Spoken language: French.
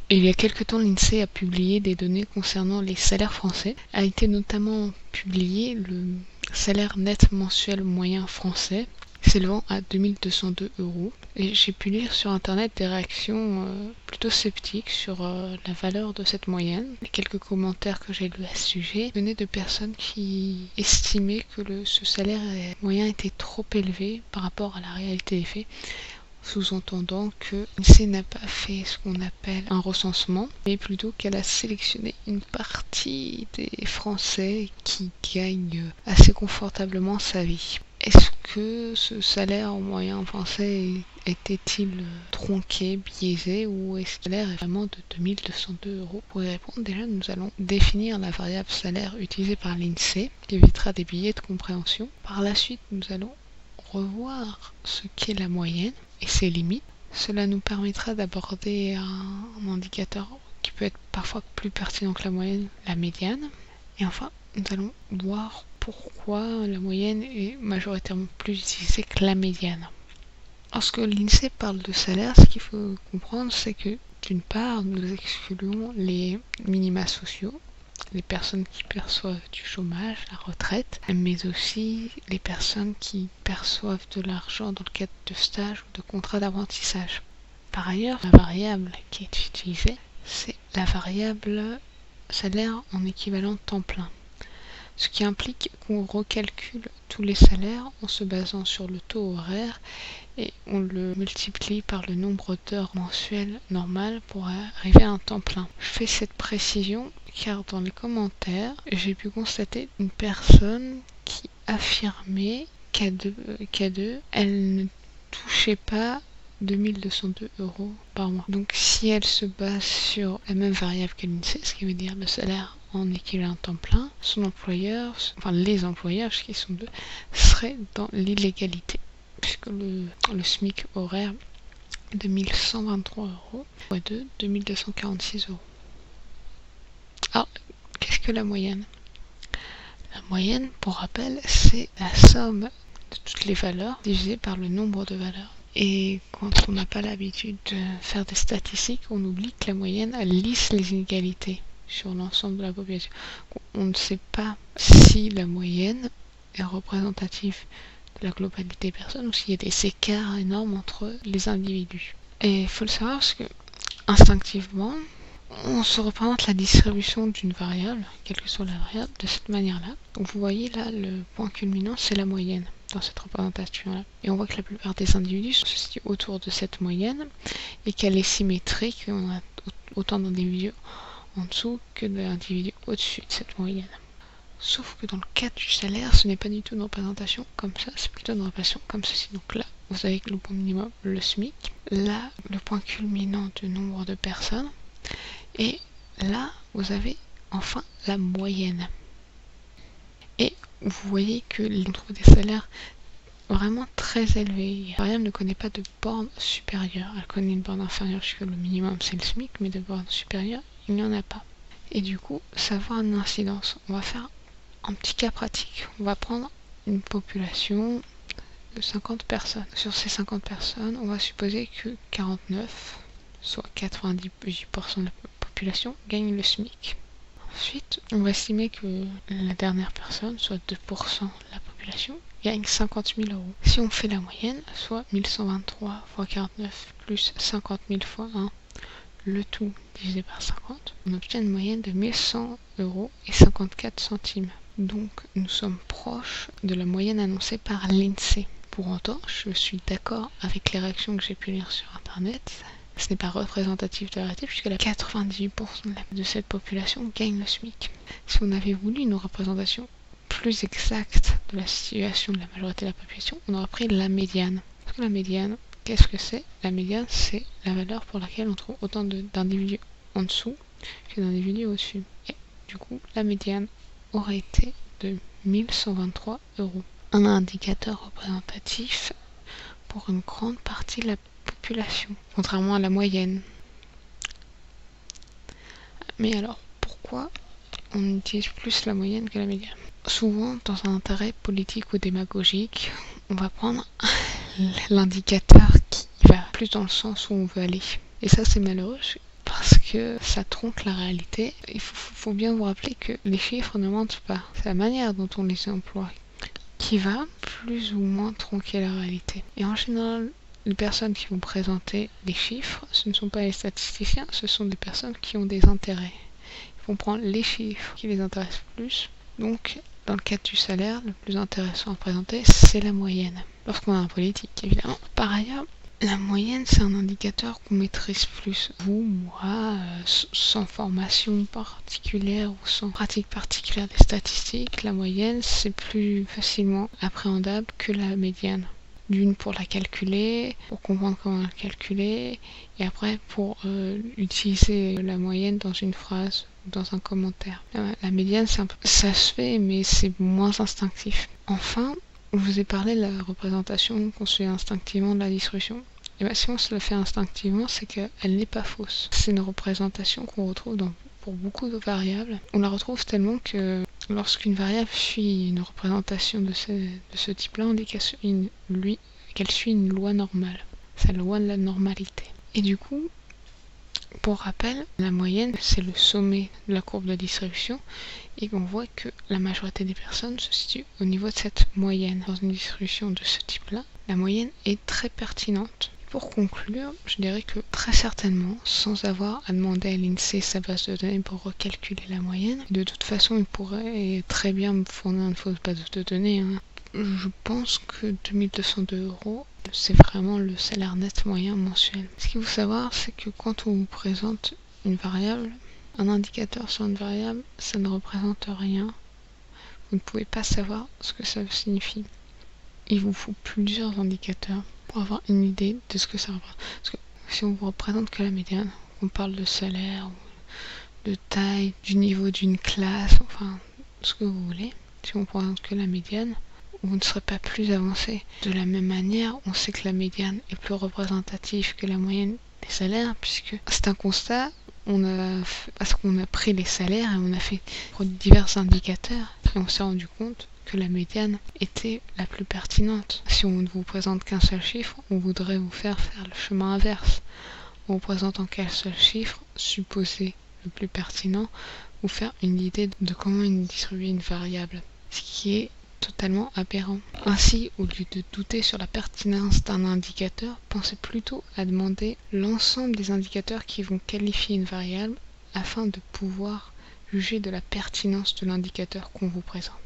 Et il y a quelque temps, l'INSEE a publié des données concernant les salaires français. A été notamment publié le salaire net mensuel moyen français, s'élevant à 2202 €. Et j'ai pu lire sur internet des réactions plutôt sceptiques sur la valeur de cette moyenne. Les quelques commentaires que j'ai lus à ce sujet venaient de personnes qui estimaient que ce salaire moyen était trop élevé par rapport à la réalité des faits, sous-entendant que l'INSEE n'a pas fait ce qu'on appelle un recensement, mais plutôt qu'elle a sélectionné une partie des Français qui gagnent assez confortablement sa vie. Est-ce que ce salaire moyen français était-il tronqué, biaisé, ou est-ce que le salaire est vraiment de 2202 €? Pour y répondre, déjà nous allons définir la variable salaire utilisée par l'INSEE, qui évitera des biais de compréhension. Par la suite, nous allons revoir ce qu'est la moyenne et ses limites. Cela nous permettra d'aborder un indicateur qui peut être parfois plus pertinent que la moyenne, la médiane. Et enfin, nous allons voir pourquoi la moyenne est majoritairement plus utilisée que la médiane. Lorsque l'INSEE parle de salaire, ce qu'il faut comprendre, c'est que d'une part, nous excluons les minima sociaux, les personnes qui perçoivent du chômage, la retraite, mais aussi les personnes qui perçoivent de l'argent dans le cadre de stages ou de contrats d'apprentissage. Par ailleurs, la variable qui est utilisée, c'est la variable salaire en équivalent temps plein, ce qui implique qu'on recalcule tous les salaires en se basant sur le taux horaire et on le multiplie par le nombre d'heures mensuelles normales pour arriver à un temps plein. Je fais cette précision car dans les commentaires, j'ai pu constater une personne qui affirmait qu'à deux, elle ne touchait pas 2202 € par mois. Donc si elle se base sur la même variable que l'INSEE, ce qui veut dire le salaire en équivalent temps plein, son employeur, enfin les employeurs, puisqu'ils sont deux, seraient dans l'illégalité, puisque le SMIC horaire de 1123 € fois 2, 2246 €. Alors, qu'est-ce que la moyenne? La moyenne, pour rappel, c'est la somme de toutes les valeurs divisée par le nombre de valeurs. Et quand on n'a pas l'habitude de faire des statistiques, on oublie que la moyenne, elle lisse les inégalités sur l'ensemble de la population. On ne sait pas si la moyenne est représentative de la globalité des personnes ou s'il y a des écarts énormes entre les individus. Et il faut le savoir parce que, instinctivement, on se représente la distribution d'une variable, quelle que soit la variable, de cette manière-là. Donc vous voyez là, le point culminant, c'est la moyenne dans cette représentation-là. Et on voit que la plupart des individus sont situés autour de cette moyenne et qu'elle est symétrique, on a autant d'individus en dessous que d'individus au-dessus de cette moyenne. Sauf que dans le cas du salaire, ce n'est pas du tout une représentation comme ça, c'est plutôt une représentation comme ceci. Donc là, vous avez le point minimum, le SMIC, là, le point culminant du nombre de personnes, et là, vous avez enfin la moyenne. Et vous voyez que l'on trouve des salaires vraiment très élevés. La variable ne connaît pas de borne supérieure. Elle connaît une borne inférieure puisque le minimum c'est le SMIC, mais de borne supérieure, il n'y en a pas. Et du coup, ça va avoir une incidence. On va faire un petit cas pratique. On va prendre une population de 50 personnes. Sur ces 50 personnes, on va supposer que 49, soit 98% de la population, gagne le SMIC. Ensuite, on va estimer que la dernière personne, soit 2% de la population, gagne 50 000 €. Si on fait la moyenne, soit 1123 fois 49 plus 50 000 fois 1, le tout divisé par 50, on obtient une moyenne de 1100 € et 54 centimes. Donc nous sommes proches de la moyenne annoncée par l'INSEE. Pour autant, je suis d'accord avec les réactions que j'ai pu lire sur internet. Ce n'est pas représentatif de la réalité puisque 98% de cette population gagne le SMIC. Si on avait voulu une représentation plus exacte de la situation de la majorité de la population, on aurait pris la médiane. Parce que la médiane, qu'est-ce que c'est? La médiane, c'est la valeur pour laquelle on trouve autant d'individus en dessous que d'individus au-dessus. Et du coup, la médiane aurait été de 1123 €. Un indicateur représentatif pour une grande partie de la population, contrairement à la moyenne. Mais alors, pourquoi on utilise plus la moyenne que la médiane? Souvent, dans un intérêt politique ou démagogique, on va prendre l'indicateur qui va plus dans le sens où on veut aller. Et ça, c'est malheureux, parce que ça tronque la réalité. Il faut bien vous rappeler que les chiffres ne mentent pas. C'est la manière dont on les emploie qui va plus ou moins tronquer la réalité. Et en général, les personnes qui vont présenter les chiffres, ce ne sont pas les statisticiens, ce sont des personnes qui ont des intérêts. Ils vont prendre les chiffres qui les intéressent plus. Donc, dans le cadre du salaire, le plus intéressant à présenter, c'est la moyenne. Lorsqu'on a un politique, évidemment. Par ailleurs, la moyenne, c'est un indicateur qu'on maîtrise plus. Vous, moi, sans formation particulière ou sans pratique particulière des statistiques, la moyenne, c'est plus facilement appréhendable que la médiane. D'une, pour la calculer, pour comprendre comment la calculer, et après pour utiliser la moyenne dans une phrase ou dans un commentaire. La médiane, ça se fait, mais c'est moins instinctif. Enfin, je vous ai parlé de la représentation qu'on se fait instinctivement de la distribution. Et bien, si on se le fait instinctivement, c'est qu'elle n'est pas fausse. C'est une représentation qu'on retrouve pour beaucoup de variables. On la retrouve tellement que lorsqu'une variable suit une représentation de ce type-là, on dit qu'elle suit une loi normale. C'est la loi de la normalité. Et du coup, pour rappel, la moyenne, c'est le sommet de la courbe de distribution, et on voit que la majorité des personnes se situent au niveau de cette moyenne. Dans une distribution de ce type-là, la moyenne est très pertinente. Pour conclure, je dirais que très certainement, sans avoir à demander à l'INSEE sa base de données pour recalculer la moyenne, de toute façon, il pourrait très bien me fournir une fausse base de données. Je pense que 2202 €, c'est vraiment le salaire net moyen mensuel. Ce qu'il faut savoir, c'est que quand on vous présente une variable, un indicateur sur une variable, ça ne représente rien. Vous ne pouvez pas savoir ce que ça signifie. Il vous faut plusieurs indicateurs pour avoir une idée de ce que ça représente. Parce que si on vous représente que la médiane, on parle de salaire, de taille, du niveau d'une classe, enfin, ce que vous voulez. Si on ne présente que la médiane, vous ne serez pas plus avancé. De la même manière, on sait que la médiane est plus représentative que la moyenne des salaires, puisque c'est un constat, parce qu'on a pris les salaires et on a fait divers indicateurs, et on s'est rendu compte que la médiane était la plus pertinente. Si on ne vous présente qu'un seul chiffre, on voudrait vous faire le chemin inverse. En vous présentant qu'un seul chiffre, supposé le plus pertinent, vous faire une idée de comment distribuer une variable, ce qui est totalement aberrant. Ainsi, au lieu de douter sur la pertinence d'un indicateur, pensez plutôt à demander l'ensemble des indicateurs qui vont qualifier une variable afin de pouvoir juger de la pertinence de l'indicateur qu'on vous présente.